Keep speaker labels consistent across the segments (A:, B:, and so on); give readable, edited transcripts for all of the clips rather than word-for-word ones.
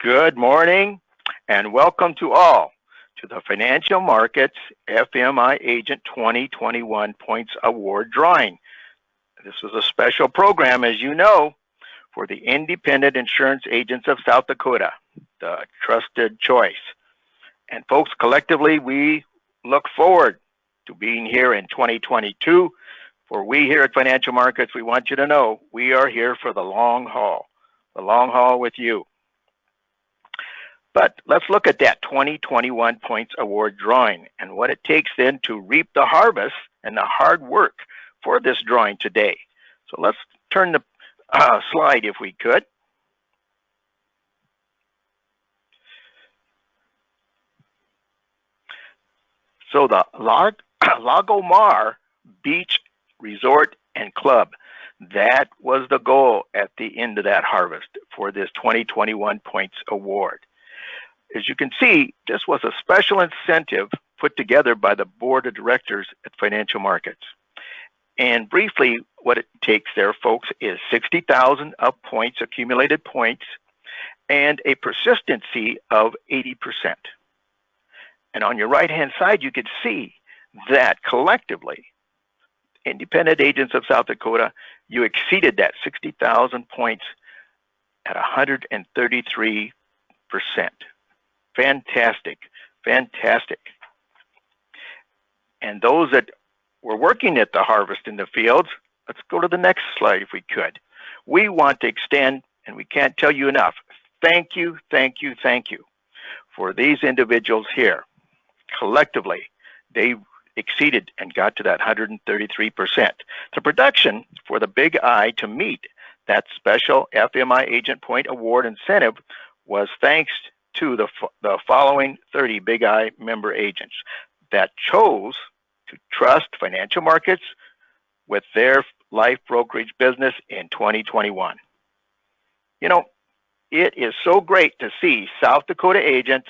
A: Good morning and welcome to all to the Financial Markets FMI Agent 2021 Points Award Drawing. This was a special program, as you know, for the Independent Insurance Agents of South Dakota, the trusted choice. And folks, collectively, we look forward to being here in 2022. For we here at Financial Markets, we want you to know we are here for the long haul with you. But let's look at that 2021 Points Award drawing and what it takes then to reap the harvest and the hard work for this drawing today. So let's turn the slide if we could. So the Lagomar Beach Resort and Club, that was the goal at the end of that harvest for this 2021 Points Award. As you can see, this was a special incentive put together by the board of directors at Financial Markets. And briefly, what it takes there, folks, is 60,000 of points, accumulated points, and a persistency of 80%. And on your right-hand side, you can see that collectively, Independent Agents of South Dakota, you exceeded that 60,000 points at 133%. Fantastic, fantastic. And those that were working at the harvest in the fields, let's go to the next slide if we could. We want to extend, and we can't tell you enough, thank you for these individuals here. Collectively, they exceeded and got to that 133%. The production for the Big I to meet that special FMI Agent Point Award incentive was thanks to the following 30 Big I member agents that chose to trust Financial Markets with their life brokerage business in 2021. You know, it is so great to see South Dakota agents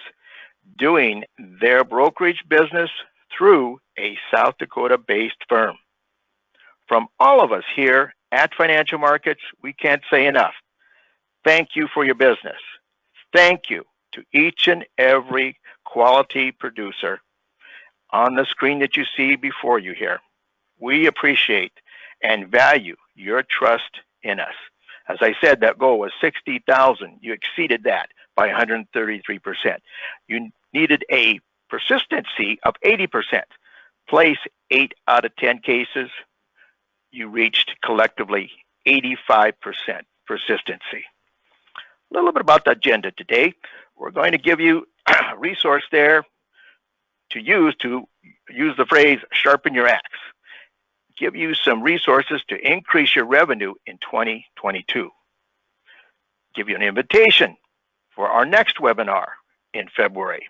A: doing their brokerage business through a South Dakota-based firm. From all of us here at Financial Markets, we can't say enough. Thank you for your business. Thank you to each and every quality producer on the screen that you see before you here. We appreciate and value your trust in us. As I said, that goal was 60,000. You exceeded that by 133%. You needed a persistency of 80%. Place 8 out of 10 cases, you reached collectively 85% persistency. A little bit about the agenda today. We're going to give you a resource there to use the phrase sharpen your axe. Give you some resources to increase your revenue in 2022. Give you an invitation for our next webinar in February.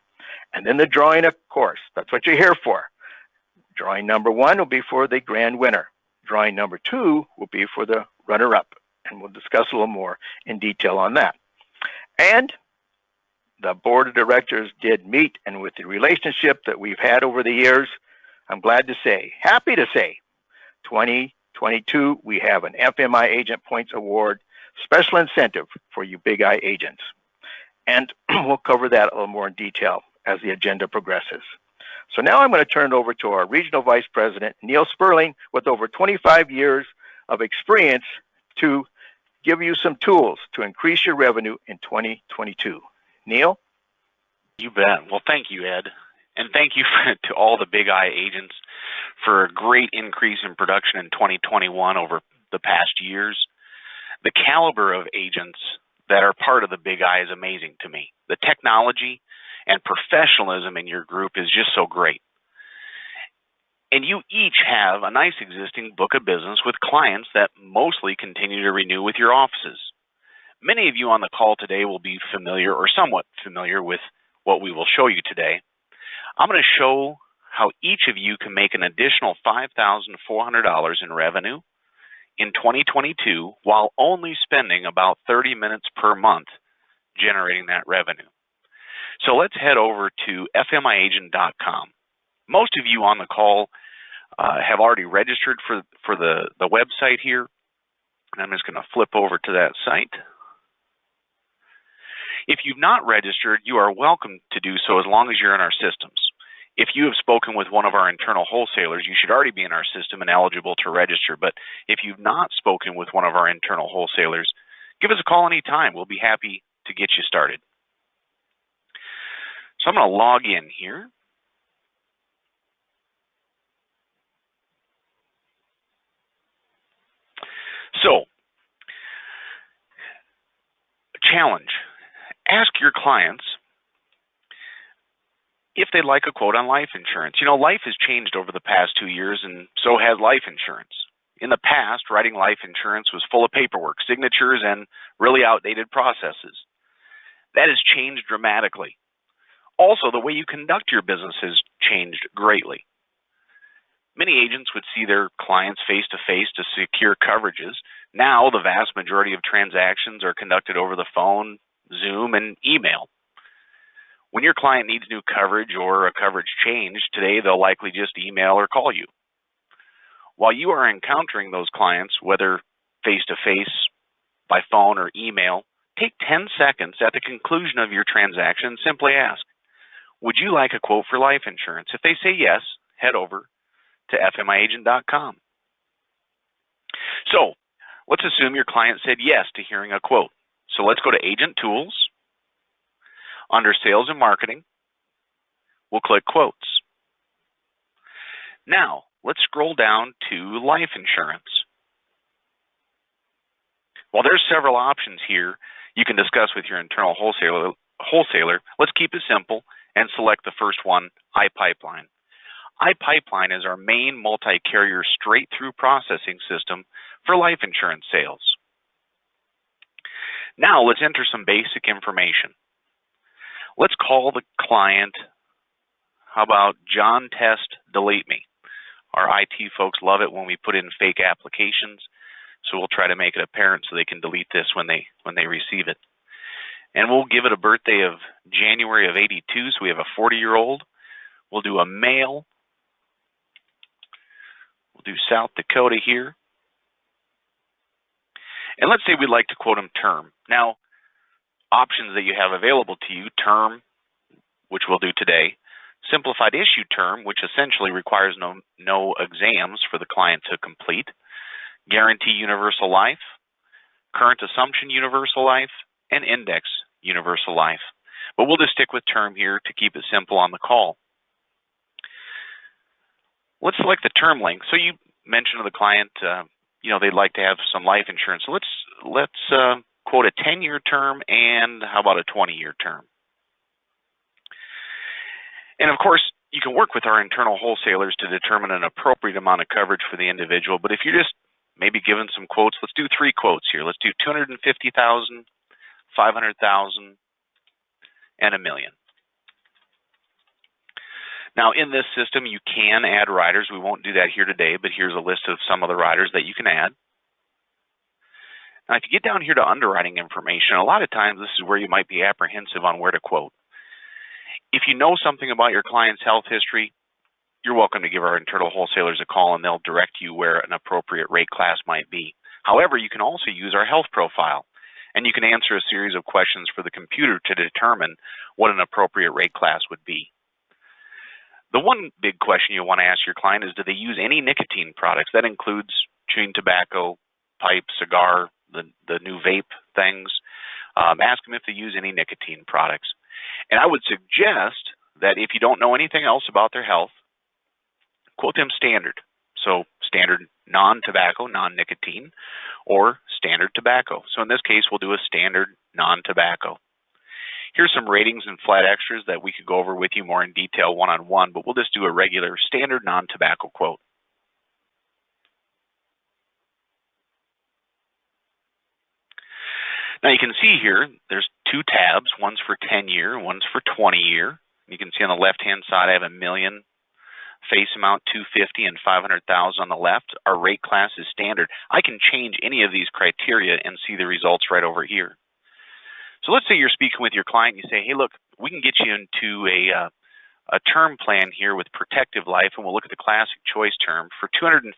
A: And then the drawing, of course, that's what you're here for. Drawing number 1 will be for the grand winner. Drawing number 2 will be for the runner-up. And we'll discuss a little more in detail on that. And the board of directors did meet, and with the relationship that we've had over the years, I'm glad to say, happy to say, 2022, we have an FMI Agent Points Award special incentive for you Big I agents. And we'll cover that a little more in detail as the agenda progresses. So now I'm going to turn it over to our Regional Vice President, Neil Sperling, with over 25 years of experience to give you some tools to increase your revenue in 2022. Neil?
B: You bet. Well, thank you, Ed. And thank you to all the Big I agents for a great increase in production in 2021 over the past years. The caliber of agents that are part of the Big I is amazing to me. The technology and professionalism in your group is just so great. And you each have a nice existing book of business with clients that mostly continue to renew with your offices. Many of you on the call today will be familiar or somewhat familiar with what we will show you today. I'm going to show how each of you can make an additional $5,400 in revenue in 2022 while only spending about 30 minutes per month generating that revenue. So let's head over to fmiAgent.com. Most of you on the call have already registered for the website here. And I'm just going to flip over to that site. If you've not registered, you are welcome to do so as long as you're in our systems. If you have spoken with one of our internal wholesalers, you should already be in our system and eligible to register. But if you've not spoken with one of our internal wholesalers, give us a call anytime. We'll be happy to get you started. So I'm going to log in here. So, challenge. Ask your clients if they'd like a quote on life insurance. You know, life has changed over the past 2 years, and so has life insurance. In the past, writing life insurance was full of paperwork, signatures, and really outdated processes. That has changed dramatically. Also, the way you conduct your business has changed greatly. Many agents would see their clients face-to-face to secure coverages. Now, the vast majority of transactions are conducted over the phone, Zoom, and email. When your client needs new coverage or a coverage change, today they'll likely just email or call you. While you are encountering those clients, whether face-to-face, by phone, or email, take 10 seconds at the conclusion of your transaction and simply ask, would you like a quote for life insurance? If they say yes, head over to fmiAgent.com. So, let's assume your client said yes to hearing a quote. So let's go to Agent Tools. Under Sales and Marketing, we'll click Quotes. Now, let's scroll down to Life Insurance. While there's several options here you can discuss with your internal wholesaler, let's keep it simple and select the first one, iPipeline. iPipeline is our main multi-carrier straight-through processing system for life insurance sales. Now, let's enter some basic information. Let's call the client, how about John Test Delete Me? Our IT folks love it when we put in fake applications, so we'll try to make it apparent so they can delete this when they receive it. And we'll give it a birthday of January of '82, so we have a 40-year-old. We'll do a male. We'll do South Dakota here. And let's say we'd like to quote him term. Now, options that you have available to you, term, which we'll do today, simplified issue term, which essentially requires no exams for the client to complete, guarantee universal life, current assumption universal life, and index universal life. But we'll just stick with term here to keep it simple on the call. Let's select the term length. So you mentioned to the client, they'd like to have some life insurance. So let's quote a 10-year term and how about a 20-year term? And of course, you can work with our internal wholesalers to determine an appropriate amount of coverage for the individual. But if you're just maybe given some quotes, let's do 3 quotes here. Let's do $250,000, $500,000, and $1 million. Now, in this system, you can add riders. We won't do that here today, but here's a list of some of the riders that you can add. Now, if you get down here to underwriting information, a lot of times this is where you might be apprehensive on where to quote. If you know something about your client's health history, you're welcome to give our internal wholesalers a call and they'll direct you where an appropriate rate class might be. However, you can also use our health profile, and you can answer a series of questions for the computer to determine what an appropriate rate class would be. The one big question you want to ask your client is, do they use any nicotine products? That includes chewing tobacco, pipe, cigar, the new vape things. Ask them if they use any nicotine products. And I would suggest that if you don't know anything else about their health, quote them standard. So standard non-tobacco, non-nicotine, or standard tobacco. So in this case, we'll do a standard non-tobacco. Here's some ratings and flat extras that we could go over with you more in detail one-on-one, but we'll just do a regular standard non-tobacco quote. Now you can see here, there's 2 tabs. One's for 10-year, one's for 20-year. You can see on the left-hand side, I have $1 million, face amount $250,000 and $500,000 on the left. Our rate class is standard. I can change any of these criteria and see the results right over here. So let's say you're speaking with your client and you say, hey, look, we can get you into a term plan here with protective life, and we'll look at the classic choice term for $252.37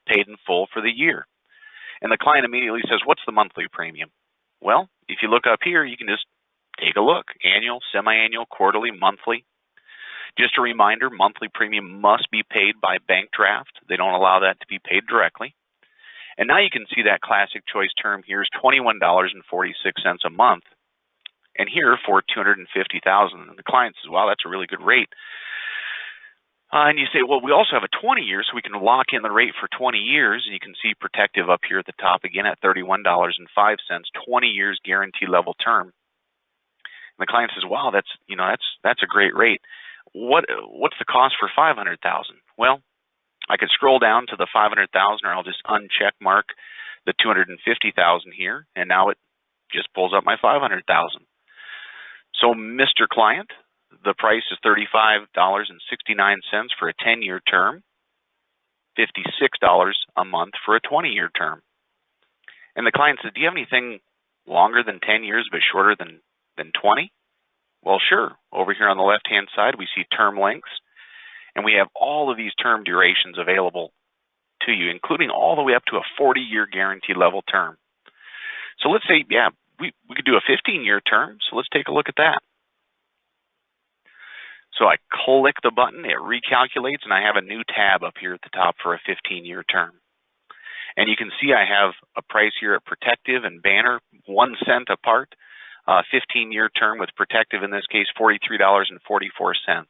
B: paid in full for the year. And the client immediately says, what's the monthly premium? Well, if you look up here, you can just take a look. Annual, semi-annual, quarterly, monthly. Just a reminder, monthly premium must be paid by bank draft. They don't allow that to be paid directly. And now you can see that classic choice term here is $21.46 a month. And here for $250,000. And the client says, wow, that's a really good rate. And you say, well, we also have a 20 years, so we can lock in the rate for 20 years. And you can see Protective up here at the top again at $31.05, 20 years guarantee level term. And the client says, wow, that's a great rate. What's the cost for $500,000? Well, I could scroll down to the $500,000, or I'll just uncheck mark the $250,000 here, and now it just pulls up my $500,000. So, Mr. Client, the price is $35.69 for a 10-year term, $56 a month for a 20-year term. And the client says, do you have anything longer than 10 years but shorter than 20? Well, sure. Over here on the left-hand side, we see term lengths, and we have all of these term durations available to you, including all the way up to a 40-year guarantee level term. So let's say, yeah, we could do a 15-year term, so let's take a look at that. So I click the button, it recalculates, and I have a new tab up here at the top for a 15-year term. And you can see I have a price here at Protective and Banner, 1 cent apart, 15-year term with Protective, in this case, $43.44.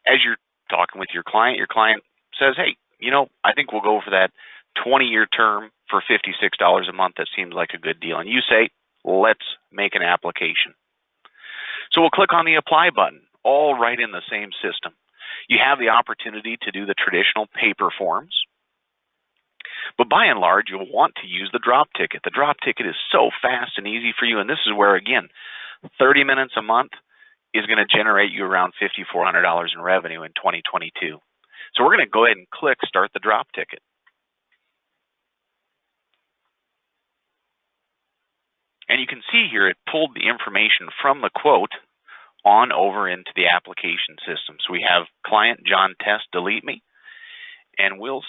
B: As you're talking with your client says, hey, I think we'll go for that 20-year term for $56 a month. That seems like a good deal. And you say, let's make an application. So we'll click on the apply button, all right in the same system. You have the opportunity to do the traditional paper forms, but by and large, you'll want to use the drop ticket. The drop ticket is so fast and easy for you, and this is where, again, 30 minutes a month is going to generate you around $5,400 in revenue in 2022. So we're going to go ahead and click Start the Drop Ticket. And you can see here it pulled the information from the quote on over into the application system. So we have client John Test delete me, and we'll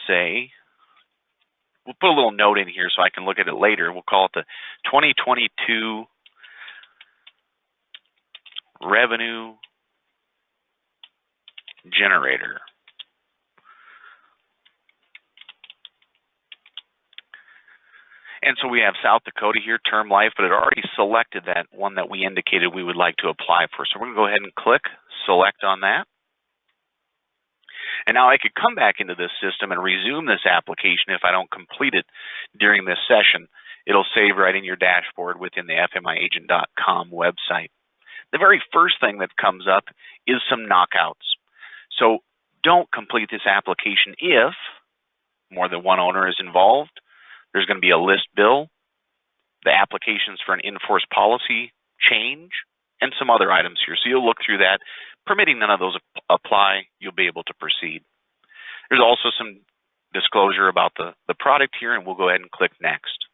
B: put a little note in here so I can look at it later. We'll call it the 2022 revenue generator. And so we have South Dakota here, term life, but it already selected that one that we indicated we would like to apply for. So we're going to go ahead and click select on that. And now I could come back into this system and resume this application if I don't complete it during this session. It'll save right in your dashboard within the fmiAgent.com website. The very first thing that comes up is some knockouts. So don't complete this application if more than one owner is involved. There's going to be a list bill, the applications for an in-force policy change, and some other items here. So you'll look through that. Permitting none of those apply, you'll be able to proceed. There's also some disclosure about the product here, and we'll go ahead and click Next.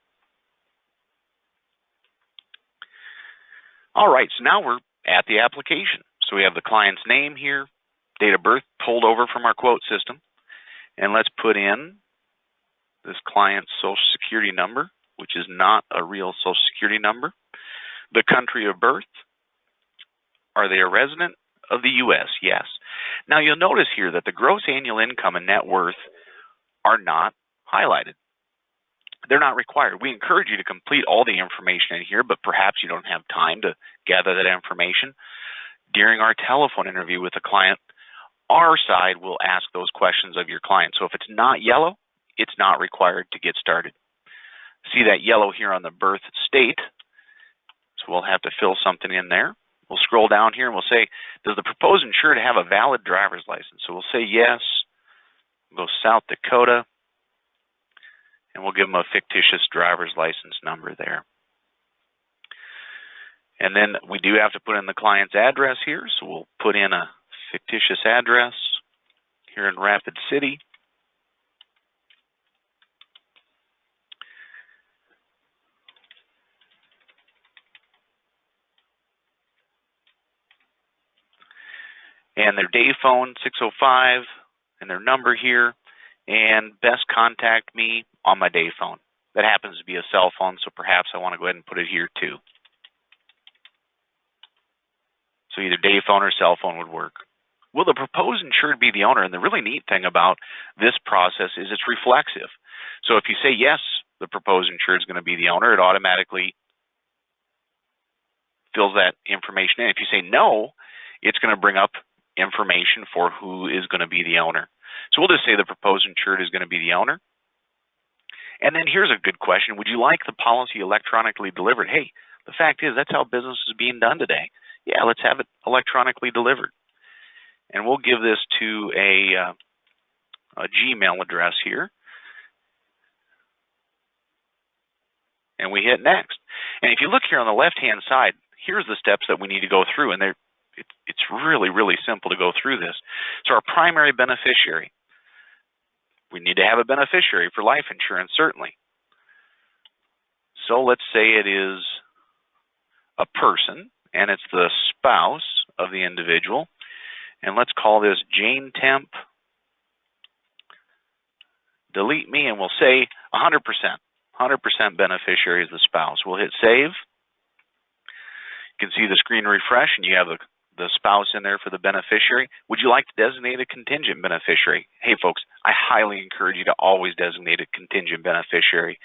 B: All right, so now we're at the application. So we have the client's name here, date of birth pulled over from our quote system, and let's put in this client's Social Security number, which is not a real Social Security number. The country of birth. Are they a resident of the U.S.? Yes. Now you'll notice here that the gross annual income and net worth are not highlighted. They're not required. We encourage you to complete all the information in here, but perhaps you don't have time to gather that information. During our telephone interview with the client, our side will ask those questions of your client. So if it's not yellow, it's not required to get started. See that yellow here on the birth state. So we'll have to fill something in there. We'll scroll down here and we'll say, does the proposed insured have a valid driver's license? So we'll say yes. We'll go South Dakota, and we'll give them a fictitious driver's license number there. And then we do have to put in the client's address here, so we'll put in a fictitious address here in Rapid City. And their day phone, 605, and their number here, and best contact me on my day phone. That happens to be a cell phone, so perhaps I want to go ahead and put it here too. So either day phone or cell phone would work. Will the proposed insured be the owner? And the really neat thing about this process is it's reflexive. So if you say yes, the proposed insured is going to be the owner, it automatically fills that information in. If you say no, it's going to bring up information for who is going to be the owner. So we'll just say the proposed insured is going to be the owner. And then here's a good question. Would you like the policy electronically delivered? Hey, the fact is that's how business is being done today. Yeah, let's have it electronically delivered. And we'll give this to a Gmail address here. And we hit next. And if you look here on the left-hand side, here's the steps that we need to go through. And it's really, really simple to go through this. So our primary beneficiary. We need to have a beneficiary for life insurance, certainly. So let's say it is a person, and it's the spouse of the individual. And let's call this Jane Temp. Delete me, and we'll say 100%. 100% beneficiary is the spouse. We'll hit save. You can see the screen refresh, and you have the spouse in there for the beneficiary. Would you like to designate a contingent beneficiary? Hey, folks, I highly encourage you to always designate a contingent beneficiary.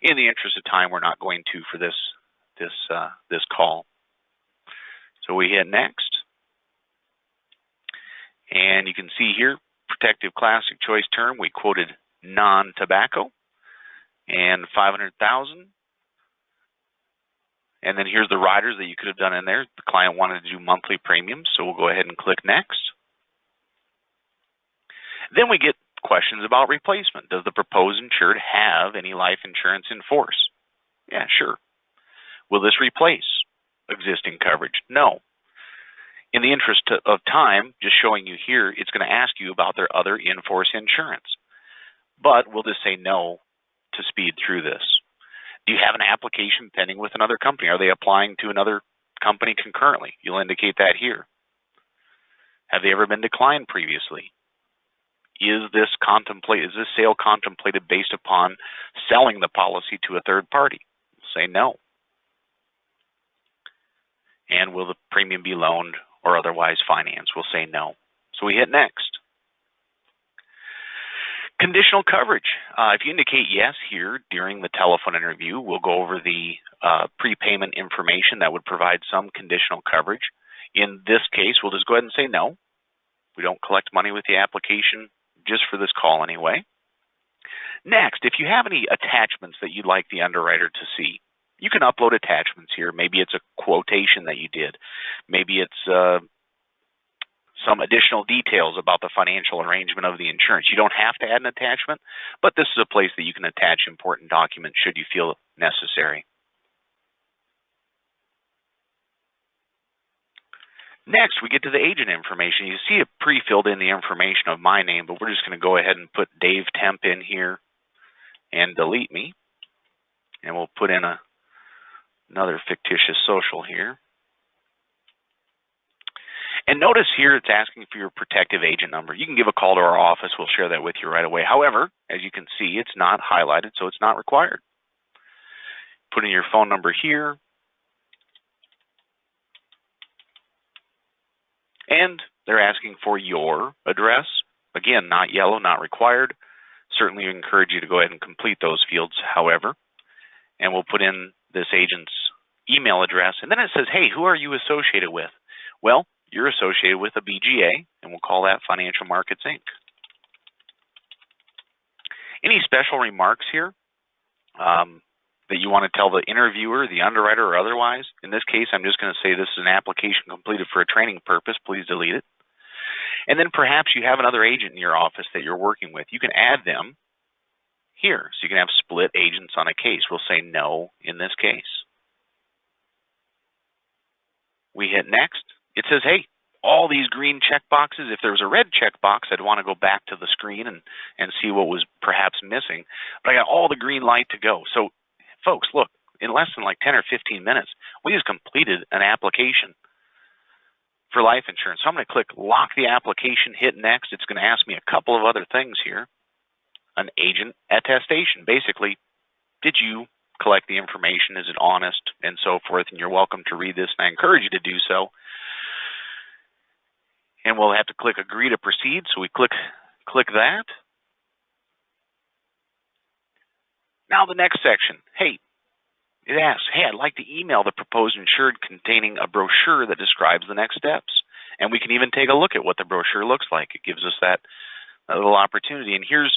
B: In the interest of time, we're not going to for this call. So we hit next. And you can see here, protective classic choice term, we quoted non-tobacco and $500,000. And then here's the riders that you could have done in there. The client wanted to do monthly premiums, so we'll go ahead and click next. Then we get questions about replacement. Does the proposed insured have any life insurance in force? Yeah, sure. Will this replace existing coverage? No. In the interest of time, just showing you here, it's going to ask you about their other in-force insurance. But we'll just say no to speed through this. Do you have an application pending with another company? Are they applying to another company concurrently? You'll indicate that here. Have they ever been declined previously? Is this sale contemplated based upon selling the policy to a third party? We'll say no. And will the premium be loaned or otherwise financed? We'll say no. So we hit next. Conditional coverage. If you indicate yes here during the telephone interview, we'll go over the prepayment information that would provide some conditional coverage. In this case, we'll just go ahead and say no. We don't collect money with the application just for this call anyway. Next, if you have any attachments that you'd like the underwriter to see, you can upload attachments here. Maybe it's a quotation that you did. Maybe it's some additional details about the financial arrangement of the insurance. You don't have to add an attachment, but this is a place that you can attach important documents should you feel necessary. Next, we get to the agent information. You see it pre-filled in the information of my name, but we're just going to go ahead and put Dave Temp in here and delete me. And we'll put in another fictitious social here. And notice here it's asking for your protective agent number. You can give a call to our office. We'll share that with you right away. However, as you can see, it's not highlighted, so it's not required. Put in your phone number here. And they're asking for your address. Again, not yellow, not required. Certainly encourage you to go ahead and complete those fields, however. And we'll put in this agent's email address. And then it says, hey, who are you associated with? Well, you're associated with a BGA, and we'll call that Financial Markets, Inc. Any special remarks here that you want to tell the interviewer, the underwriter, or otherwise? In this case, I'm just going to say this is an application completed for a training purpose. Please delete it. And then perhaps you have another agent in your office that you're working with. You can add them here. So you can have split agents on a case. We'll say no in this case. We hit next. It says, hey, all these green check boxes, if there was a red check box, I'd want to go back to the screen and see what was perhaps missing. But I got all the green light to go. So, folks, look, in less than like 10 or 15 minutes, we just completed an application for life insurance. So I'm going to click lock the application, hit next. It's going to ask me a couple of other things here. An agent attestation. Basically, Did you collect the information? Is it honest? And so forth. And you're welcome to read this, and I encourage you to do so. And we'll have to click agree to proceed. So we click that. Now the next section. Hey, it asks, hey, I'd like to email the proposed insured containing a brochure that describes the next steps. And we can even take a look at what the brochure looks like. It gives us that little opportunity. And here's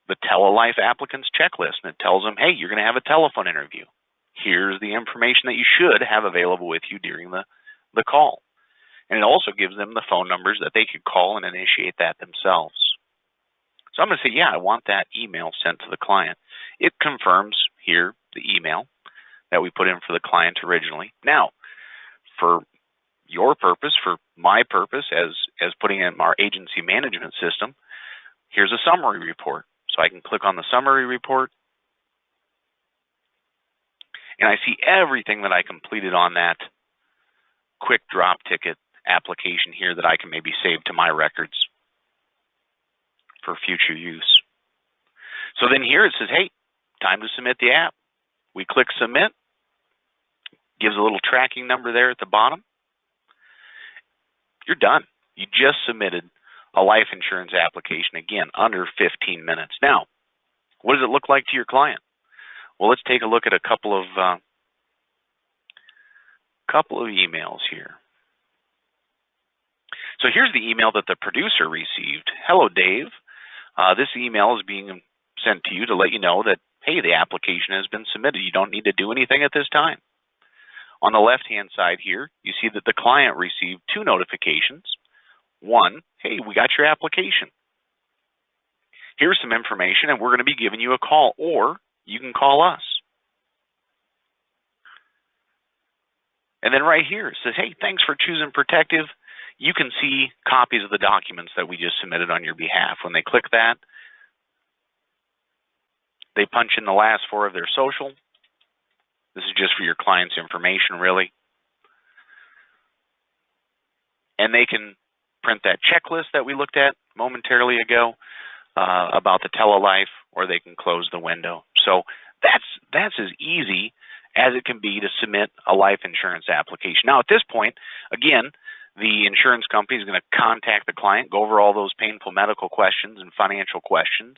B: the Tele-Life applicant's checklist. And it tells them, hey, you're going to have a telephone interview. Here's the information that you should have available with you during the call. And it also gives them the phone numbers that they could call and initiate that themselves. So I'm going to say, yeah, I want that email sent to the client. It confirms here the email that we put in for the client originally. Now, for your purpose, for my purpose, as putting in our agency management system, here's a summary report. So I can click on the summary report, and I see everything that I completed on that quick drop ticket application here that I can maybe save to my records for future use. So then here it says, hey, time to submit the app. We click submit. Gives a little tracking number there at the bottom. You're done. You just submitted a life insurance application, again, under 15 minutes. Now, what does it look like to your client? Well, let's take a look at a couple of emails here. So here's the email that the producer received. Hello, Dave. This email is being sent to you to let you know that, hey, the application has been submitted. You don't need to do anything at this time. On the left-hand side here, you see that the client received 2 notifications. One, hey, we got your application. Here's some information, and we're going to be giving you a call, or you can call us. And then right here, it says, hey, thanks for choosing Protective. You can see copies of the documents that we just submitted on your behalf. When they click that, they punch in the last 4 of their social. This is just for your client's information, really. And they can print that checklist that we looked at momentarily ago about the Tele-Life, or they can close the window. So that's as easy as it can be to submit a life insurance application. Now, at this point, again, the insurance company is going to contact the client, go over all those painful medical questions and financial questions,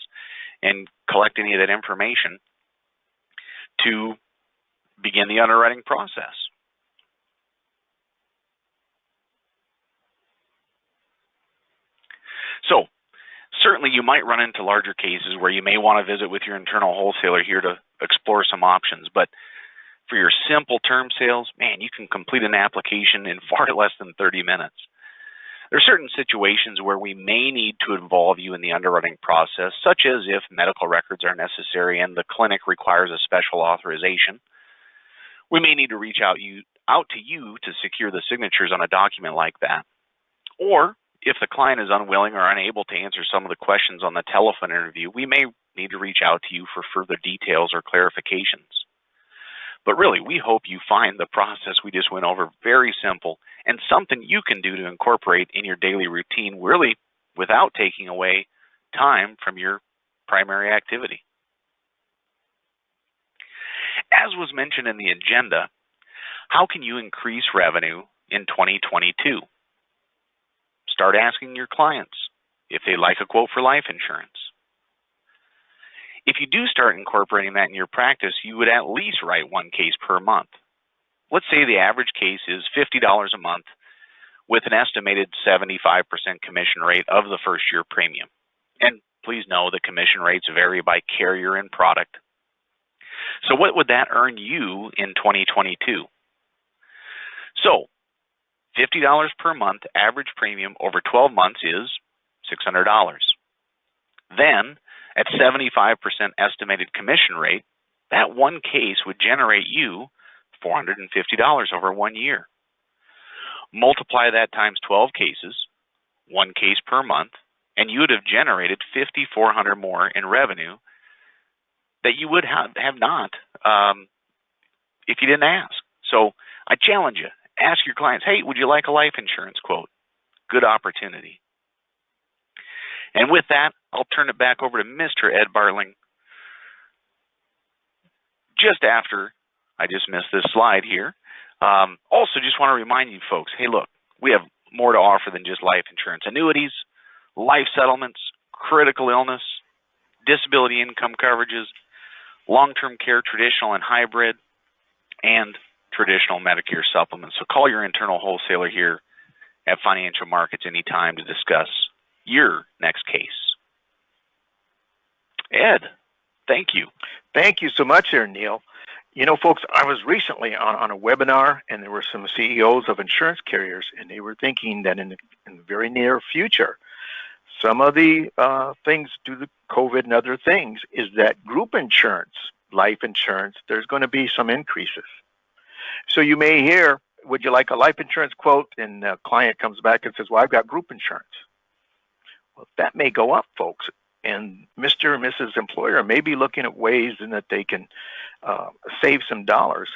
B: and collect any of that information to begin the underwriting process. So, certainly you might run into larger cases where you may want to visit with your internal wholesaler here to explore some options, but for your simple term sales, man, you can complete an application in far less than 30 minutes. There are certain situations where we may need to involve you in the underwriting process, such as if medical records are necessary and the clinic requires a special authorization. We may need to reach out to you to secure the signatures on a document like that. Or if the client is unwilling or unable to answer some of the questions on the telephone interview, we may need to reach out to you for further details or clarifications. But really, we hope you find the process we just went over very simple and something you can do to incorporate in your daily routine, really without taking away time from your primary activity. As was mentioned in the agenda, how can you increase revenue in 2022? Start asking your clients if they'd like a quote for life insurance. If you do start incorporating that in your practice, you would at least write 1 case per month. Let's say the average case is $50 a month with an estimated 75% commission rate of the first year premium. And please know the commission rates vary by carrier and product. So what would that earn you in 2022? So $50 per month average premium over 12 months is $600. Then, at 75% estimated commission rate, that 1 case would generate you $450 over 1 year. Multiply that times 12 cases, 1 case per month, and you would have generated $5,400 more in revenue that you would have not if you didn't ask. So I challenge you, ask your clients, hey, would you like a life insurance quote? Good opportunity. And with that, I'll turn it back over to Mr. Ed Bartling. just after I just missed this slide here. Also, just want to remind you folks, hey, look, we have more to offer than just life insurance. Annuities, life settlements, critical illness, disability income coverages, long-term care, traditional and hybrid, and traditional Medicare supplements. So call your internal wholesaler here at Financial Markets anytime to discuss your next case. Ed, thank you.
A: Thank you so much there, Neil. You know, folks, I was recently on a webinar, and there were some CEOs of insurance carriers, and they were thinking that in the very near future, some of the things due to COVID and other things is that group insurance, life insurance, there's going to be some increases. So you may hear, would you like a life insurance quote? And the client comes back and says, well, I've got group insurance. Well, that may go up, folks. And Mr. and Mrs. Employer may be looking at ways in that they can save some dollars,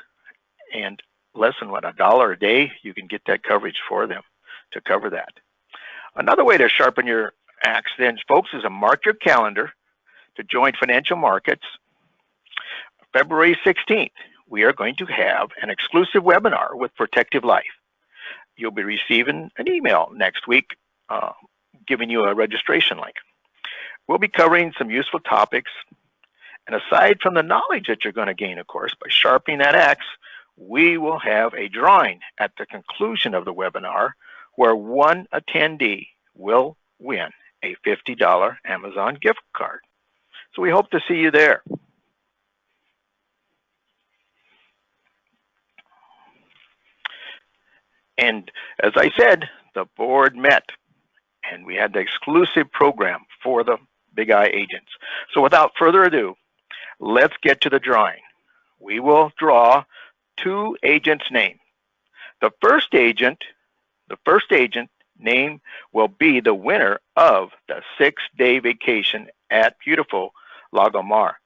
A: and less than what, $1 a day, you can get that coverage for them to cover that. Another way to sharpen your axe then, folks, is to mark your calendar to join Financial Markets. February 16th, we are going to have an exclusive webinar with Protective Life. You'll be receiving an email next week giving you a registration link. We'll be covering some useful topics, and aside from the knowledge that you're going to gain, of course, by sharpening that axe, we will have a drawing at the conclusion of the webinar where one attendee will win a $50 Amazon gift card. So we hope to see you there. And as I said, the board met, and we had the exclusive program for the Big I agents. So without further ado, let's get to the drawing. We will draw two agents' names. The first agent name will be the winner of the 6-day vacation at beautiful Lago Mar,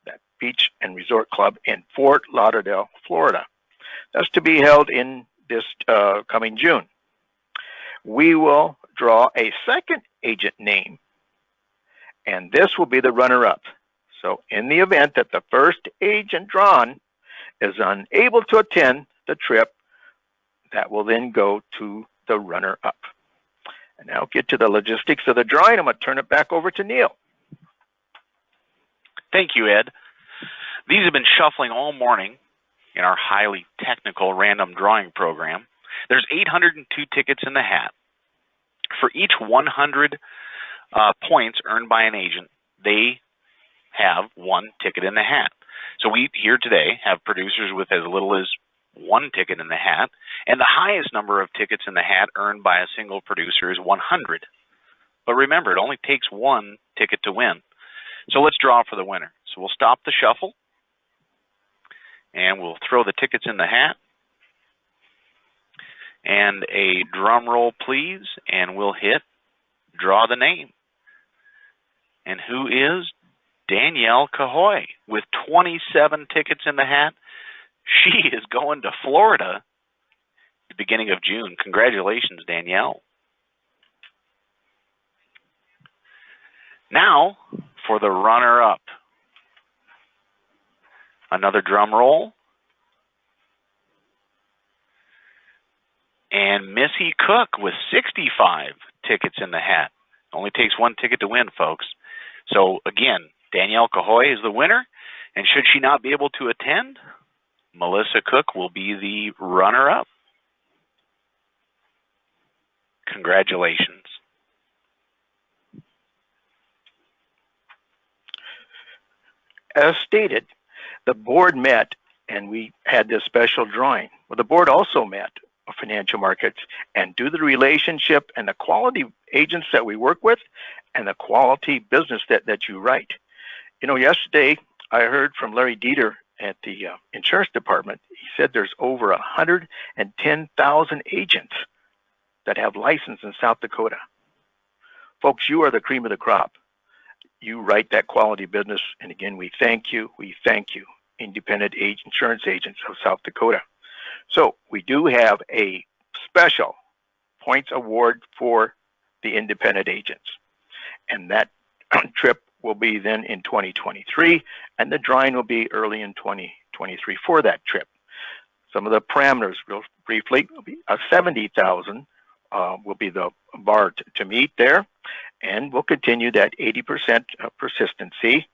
A: that beach and resort club in Fort Lauderdale, Florida. That's to be held in this coming June. We will draw a second agent name, and this will be the runner-up. So in the event that the first agent drawn is unable to attend the trip, that will then go to the runner-up. And now get to the logistics of the drawing. I'm going to turn it back over to Neil.
B: Thank you, Ed. These have been shuffling all morning in our highly technical random drawing program. There's 802 tickets in the hat. For each 100 points earned by an agent, they have one ticket in the hat. So we here today have producers with as little as one ticket in the hat, and the highest number of tickets in the hat earned by a single producer is 100. But remember, it only takes one ticket to win. So let's draw for the winner. So we'll stop the shuffle, and we'll throw the tickets in the hat. And a drum roll, please, and we'll hit draw the name. And who is Danielle Cahoy with 27 tickets in the hat? She is going to Florida at the beginning of June. Congratulations, Danielle. Now for the runner-up. Another drum roll. And Missy Cook with 65 tickets in the hat. Only takes one ticket to win, folks. So again, Danielle Cahoy is the winner, and should she not be able to attend, Melissa Cook will be the runner-up. Congratulations.
A: As stated, the board met, and we had this special drawing. Well, the board also met Financial Markets, and due to the relationship and the quality agents that we work with and the quality business that you write. You know, yesterday I heard from Larry Dieter at the insurance department. He said there's over 110,000 agents that have license in South Dakota. Folks, you are the cream of the crop. You write that quality business, and again, we thank you, independent insurance agents of South Dakota. So we do have a special points award for the independent agents, and that trip will be then in 2023, and the drawing will be early in 2024. 2023 for that trip. Some of the parameters, real briefly, will be 70,000 will be the bar to meet there, and we'll continue that 80% persistency.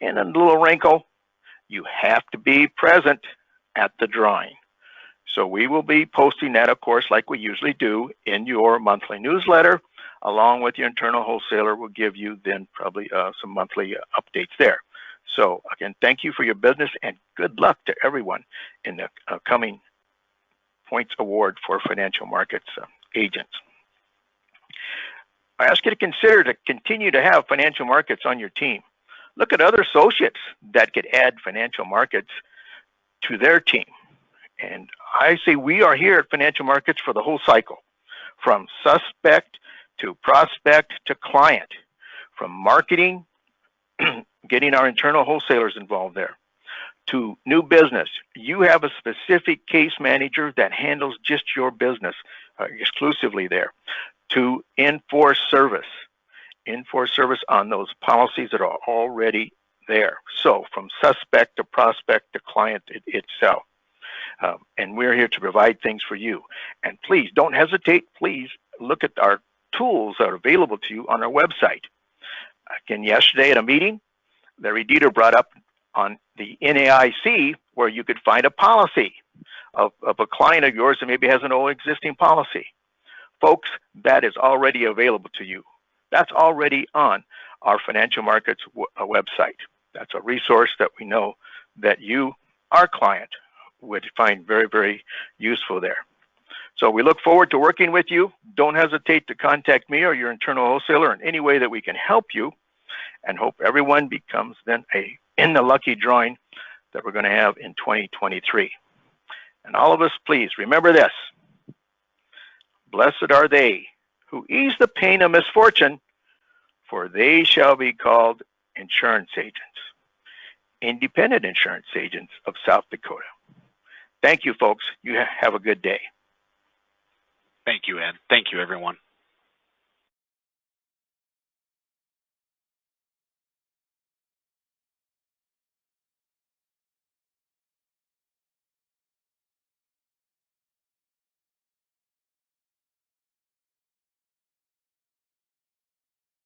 A: And a little wrinkle, you have to be present at the drawing. So we will be posting that, of course, like we usually do in your monthly newsletter, along with your internal wholesaler. Will give you then probably some monthly updates there. So again, thank you for your business, and good luck to everyone in the coming Points Award for Financial Markets agents. I ask you to consider to continue to have financial markets on your team. Look at other associates that could add financial markets to their team. And I say we are here at Financial Markets for the whole cycle, from suspect to prospect to client, from marketing, getting our internal wholesalers involved there, to new business. You have a specific case manager that handles just your business exclusively there, to in-force service on those policies that are already there. So from suspect to prospect to client itself. And we're here to provide things for you. And please don't hesitate. Please look at our tools that are available to you on our website. Again, yesterday at a meeting, Larry Dieter brought up on the NAIC where you could find a policy of a client of yours that maybe has an old existing policy. Folks, that is already available to you. That's already on our Financial Markets website. That's a resource that we know that you, our client, would find very, very useful there. So we look forward to working with you. Don't hesitate to contact me or your internal wholesaler in any way that we can help you, and hope everyone becomes then in the lucky drawing that we're going to have in 2023. And all of us, please remember this. Blessed are they who ease the pain of misfortune, for they shall be called insurance agents, independent insurance agents of South Dakota. Thank you, folks. You have a good day.
B: Thank you, Ed. Thank you, everyone.